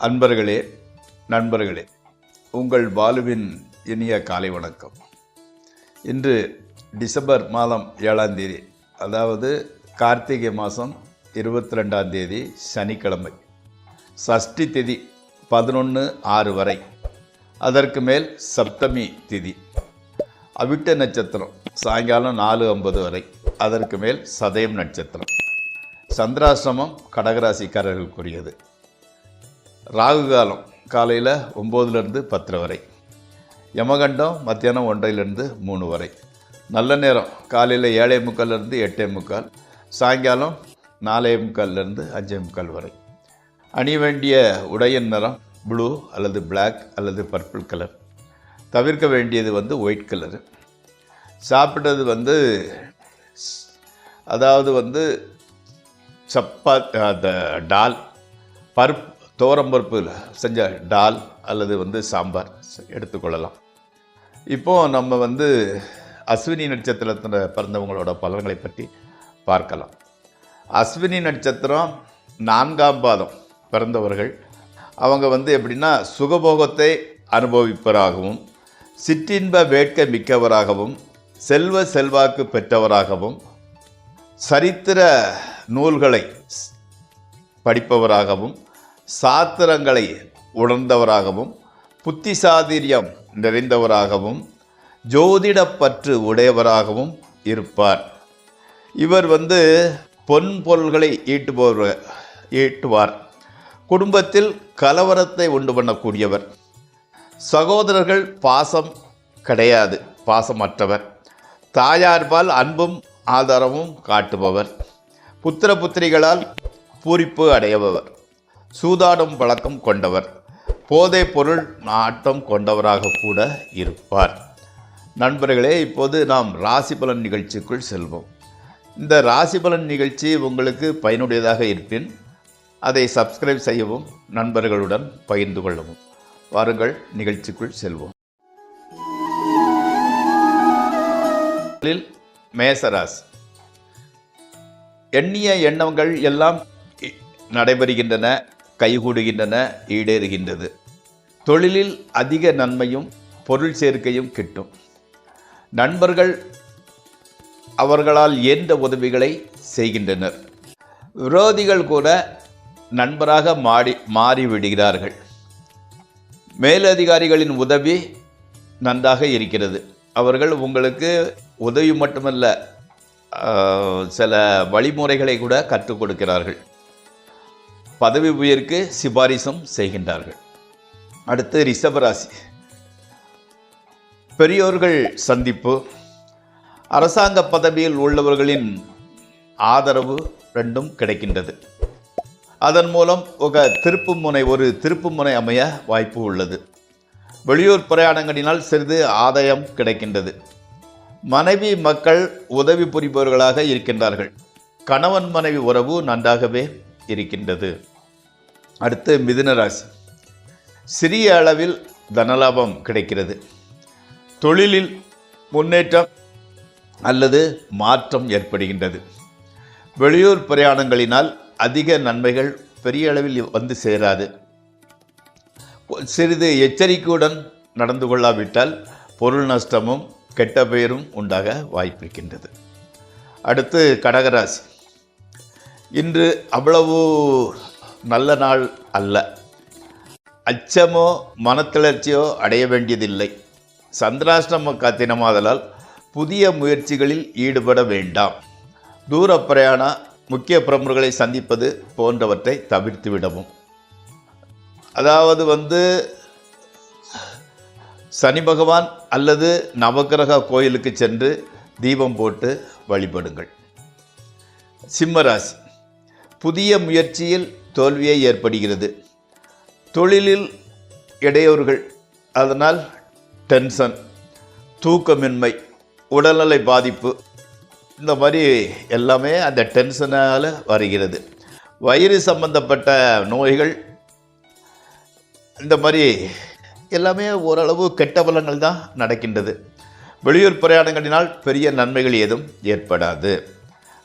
அன்பர்களே, நண்பர்களே, உங்கள் பாலுவின் இனிய காலை வணக்கம். இன்று டிசம்பர் மாதம் 7ஆம் தேதி, அதாவது கார்த்திகை மாதம் 22ஆம் தேதி சனிக்கிழமை. சஷ்டி திதி 11/6 வரை, அதற்கு மேல் சப்தமி திதி. அவிட்ட நட்சத்திரம் சாயங்காலம் 4:50 வரை, அதற்கு மேல் சதயம் நட்சத்திரம். சந்திராசிரமம் கடகராசிக்காரர்களுக்குரியது. ராகு காலம் காலையில் 9லேருந்து 10 வரை, யமகண்டம் மத்தியானம் 1லேருந்து 3 வரை, நல்ல நேரம் காலையில் 7:45லேருந்து 8:45, சாயங்காலம் 4:45லேருந்து 5:45 வரை. அணிய வேண்டிய உடையின் நிறம் ப்ளூ அல்லது பிளாக் அல்லது பர்பிள் கலர். தவிர்க்க வேண்டியது ஒயிட் கலரு. சாப்பிட்டது அதாவது டால் பருப்பு, துவரம்பருப்பு செஞ்ச டால் அல்லது சாம்பார் எடுத்துக்கொள்ளலாம். இப்போது நம்ம அஸ்வினி நட்சத்திரத்தில் பிறந்தவங்களோட பலன்களை பற்றி பார்க்கலாம். அஸ்வினி நட்சத்திரம் 4ஆம் பாதம் பிறந்தவர்கள் அவங்க எப்படின்னா சுகபோகத்தை அனுபவிப்பவராகவும், சிற்றின்ப வேட்கை மிக்கவராகவும், செல்வாக்கு பெற்றவராகவும், சரித்திர நூல்களை படிப்பவராகவும், சாத்திரங்களை உணர்ந்தவராகவும், புத்திசாதுரியம் நிறைந்தவராகவும், ஜோதிடப்பற்று உடையவராகவும் இருப்பார். இவர் பொன் பொருள்களை ஈட்டுவார். குடும்பத்தில் கலவரத்தை உண்டு பண்ணக்கூடியவர். சகோதரர்கள் பாசம் கிடையாது, பாசமற்றவர். தாயார்பால் அன்பும் ஆதரவும் காட்டுபவர். புத்திர புத்திரிகளால் பூரிப்பு அடையவர். சூதாடும் பழக்கம் கொண்டவர். போதை பொருள் நாட்டம் கொண்டவராக கூட இருப்பார். நண்பர்களே, இப்போது நாம் ராசி பலன் நிகழ்ச்சிக்குள் செல்வோம். இந்த ராசி பலன் நிகழ்ச்சி உங்களுக்கு பயனுடையதாக இருப்பின் அதை சப்ஸ்கிரைப் செய்யவும், நண்பர்களுடன் பகிர்ந்து கொள்ளவும். வாருங்கள், நிகழ்ச்சிக்குள் செல்வோம். மேசராசி. எண்ணிய எண்ணங்கள் எல்லாம் நடைபெறுகின்றன, கைகூடுகின்றன, ஈடேறுகின்றது. தொழிலில் அதிக நன்மையும் பொருள் சேர்க்கையும் கிட்டும். நண்பர்கள் அவர்களால் இயன்ற உதவிகளை செய்கின்றனர். விரோதிகள் கூட நண்பராக மாறிவிடுகிறார்கள். மேலதிகாரிகளின் உதவி நன்றாக இருக்கிறது. அவர்கள் உங்களுக்கு உதவி மட்டுமல்ல, சில வழிமுறைகளை கூட கற்றுக் கொடுக்கிறார்கள். பதவி உயர்வுக்கு சிபாரிசும் செய்கின்றார்கள். அடுத்து ரிஷபராசி. பெரியோர்கள் சந்திப்பு, அரசாங்க பதவியில் உள்ளவர்களின் ஆதரவு ரெண்டும் கிடைக்கின்றது. அதன் மூலம் ஒரு திருப்பு முனை அமைய வாய்ப்பு உள்ளது. வெளியூர் பிரயாணங்களினால் சிறிது ஆதாயம் கிடைக்கின்றது. மனைவி மக்கள் உதவி புரிபவர்களாக இருக்கின்றார்கள். கணவன் மனைவி உறவு நன்றாகவே இருக்கின்றது. அடுத்து மிதுன ராசி. சிறிய அளவில் தனலாபம் கிடைக்கிறது. தொழிலில் முன்னேற்றம் அல்லது மாற்றம் ஏற்படுகின்றது. வெளியூர் பிரயாணங்களினால் அதிக நன்மைகள் பெரிய அளவில் சேராது. சிறிது எச்சரிக்கையுடன் நடந்து கொள்ளாவிட்டால் பொருள் நஷ்டமும் கெட்ட பெயரும் உண்டாக வாய்ப்பிருக்கின்றது. அடுத்து கடகராசி. இன்று அவ்வளவு நல்ல நாள் அல்ல. அச்சமோ மனத்தளர்ச்சியோ அடைய வேண்டியதில்லை. சந்திராஷ்டம தினமாதலால் புதிய முயற்சிகளில் ஈடுபட வேண்டாம். தூர பிரயாண முக்கிய பிரமுகர்களை சந்திப்பது போன்றவற்றை தவிர்த்து விடவும். அதாவது சனி பகவான் அல்லது நவக்கிரக கோயிலுக்கு சென்று தீபம் போட்டு வழிபடுங்கள். சிம்மராசி. புதிய முயற்சியில் தோல்வியே ஏற்படுகிறது. தொழிலில் இடையூறுகள், அதனால் டென்ஷன், தூக்கமின்மை, உடல்நிலை பாதிப்பு, இந்த மாதிரி எல்லாமே அந்த டென்ஷனால் வருகிறது. வயிறு சம்பந்தப்பட்ட நோய்கள், இந்த மாதிரி எல்லாமே ஓரளவு கெட்ட பலன்கள் தான் நடக்கின்றது. வெளியூர் பிரயாணங்களினால் பெரிய நன்மைகள் ஏதும் ஏற்படாது.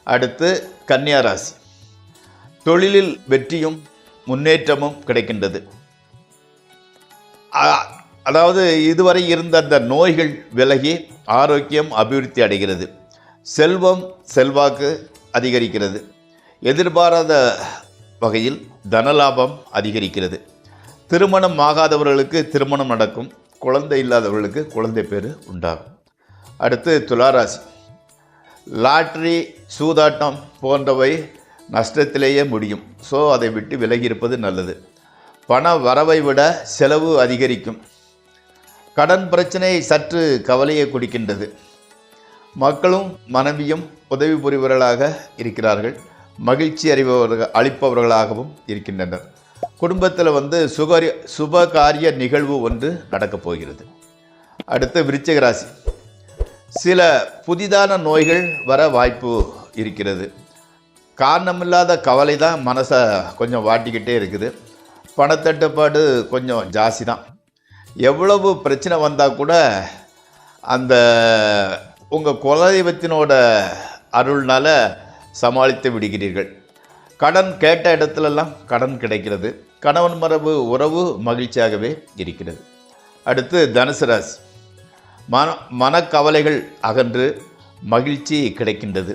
அடுத்து கன்னியா ராசி. தொழிலில் வெற்றியும் முன்னேற்றமும் கிடைக்கின்றது. அதாவது இதுவரை இருந்த அந்த நோய்கள் விலகி ஆரோக்கியம் அபிவிருத்தி அடைகிறது. செல்வம் செல்வாக்கு அதிகரிக்கிறது. எதிர்பாராத வகையில் தனலாபம் அதிகரிக்கிறது. திருமணம் ஆகாதவர்களுக்கு திருமணம் நடக்கும். குழந்தை இல்லாதவர்களுக்கு குழந்தை பேர் உண்டாகும். அடுத்து துளாராசி. லாட்ரி, சூதாட்டம் போன்றவை நஷ்டத்திலேயே முடியும். ஸோ அதை விட்டு விலகி இருப்பது நல்லது. பண வரவை விட செலவு அதிகரிக்கும். கடன் பிரச்சனை சற்று கவலையை கொடுக்கின்றது. மக்களும் மனைவியும் உதவி புரிவர்களாக இருக்கிறார்கள். மகிழ்ச்சி அளிப்பவர்களாகவும் இருக்கின்றனர். குடும்பத்தில் சுப காரிய நிகழ்வு ஒன்று நடக்கப் போகிறது. அடுத்து விருச்சிக ராசி. சில புதிதான நோய்கள் வர வாய்ப்பு இருக்கிறது. காரணமில்லாத கவலை தான் மனசை கொஞ்சம் வாட்டிக்கிட்டே இருக்குது. பணத்தட்டுப்பாடு கொஞ்சம் ஜாஸ்தி தான். எவ்வளவு பிரச்சனை வந்தால் கூட அந்த உங்கள் குலதெய்வத்தினோட அருள்னால் சமாளித்து விடுகிறீர்கள். கடன் கேட்ட இடத்துலலாம் கடன் கிடைக்கிறது. கணவன் மரபு உறவு மகிழ்ச்சியாகவே இருக்கிறது. அடுத்து தனுசு ராசி. மனக்கவலைகள் அகன்று மகிழ்ச்சி கிடைக்கின்றது.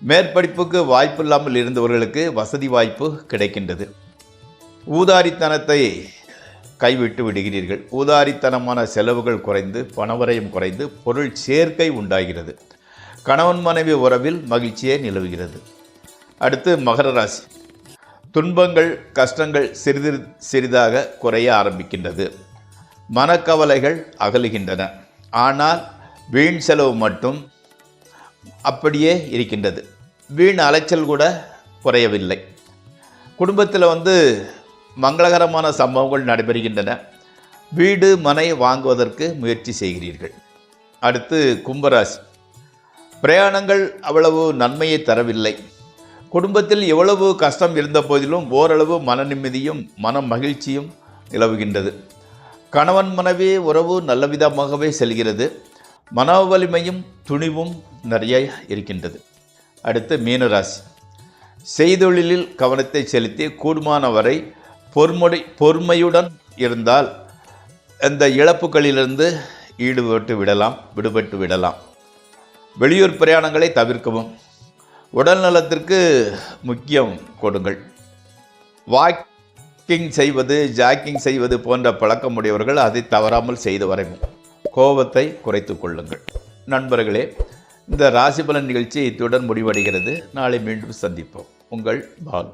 மேற்படிப்புக்கு வாய்ப்பு இல்லாமல் இருந்தவர்களுக்கு வசதி வாய்ப்பு கிடைக்கின்றது. ஊதாரித்தனத்தை கைவிட்டு விடுகிறீர்கள். ஊதாரித்தனமான செலவுகள் குறைந்து பணவரையும் குறைந்து பொருள் சேர்க்கை உண்டாகிறது. கணவன் மனைவி உறவில் மகிழ்ச்சியே நிலவுகிறது. அடுத்து மகர ராசி. துன்பங்கள் கஷ்டங்கள் சிறிதாக குறைய ஆரம்பிக்கின்றது. மனக்கவலைகள் அகலுகின்றன. ஆனால் வீண் செலவு மட்டும் அப்படியே இருக்கின்றது. வீண் அலைச்சல் கூட குறையவில்லை. குடும்பத்தில் மங்களகரமான சம்பவங்கள் நடைபெறுகின்றன. வீடு மனை வாங்குவதற்கு முயற்சி செய்கிறீர்கள். அடுத்து கும்பராசி. பிரயாணங்கள் அவ்வளவு நன்மையை தரவில்லை. குடும்பத்தில் எவ்வளவு கஷ்டம் இருந்த போதிலும் ஓரளவு மன நிம்மதியும் மன மகிழ்ச்சியும் நிலவுகின்றது. கணவன் மனைவி உறவு நல்ல விதமாகவே செல்கிறது. மன வலிமையும் துணிவும் நிறைய இருக்கின்றது. அடுத்து மீனராசி. செய்தொழிலில் கவனத்தை செலுத்தி கூடுமான வரை பொறுமையுடன் இருந்தால் இந்த இழப்புகளிலிருந்து விடுபட்டு விடலாம். வெளியூர் பிரயாணங்களை தவிர்க்கவும். உடல் நலத்திற்கு முக்கியம் கொடுங்கள். வாக்கிங் செய்வது ஜாக்கிங் செய்வது போன்ற பழக்கமுடையவர்கள் அதை தவறாமல் செய்து வரைவும். கோபத்தை குறைத்து கொள்ளுங்கள். நண்பர்களே, இந்த ராசி பலன் நிகழ்ச்சி இத்துடன் முடிவடைகிறது. நாளை மீண்டும் சந்திப்போம். உங்கள் பால்.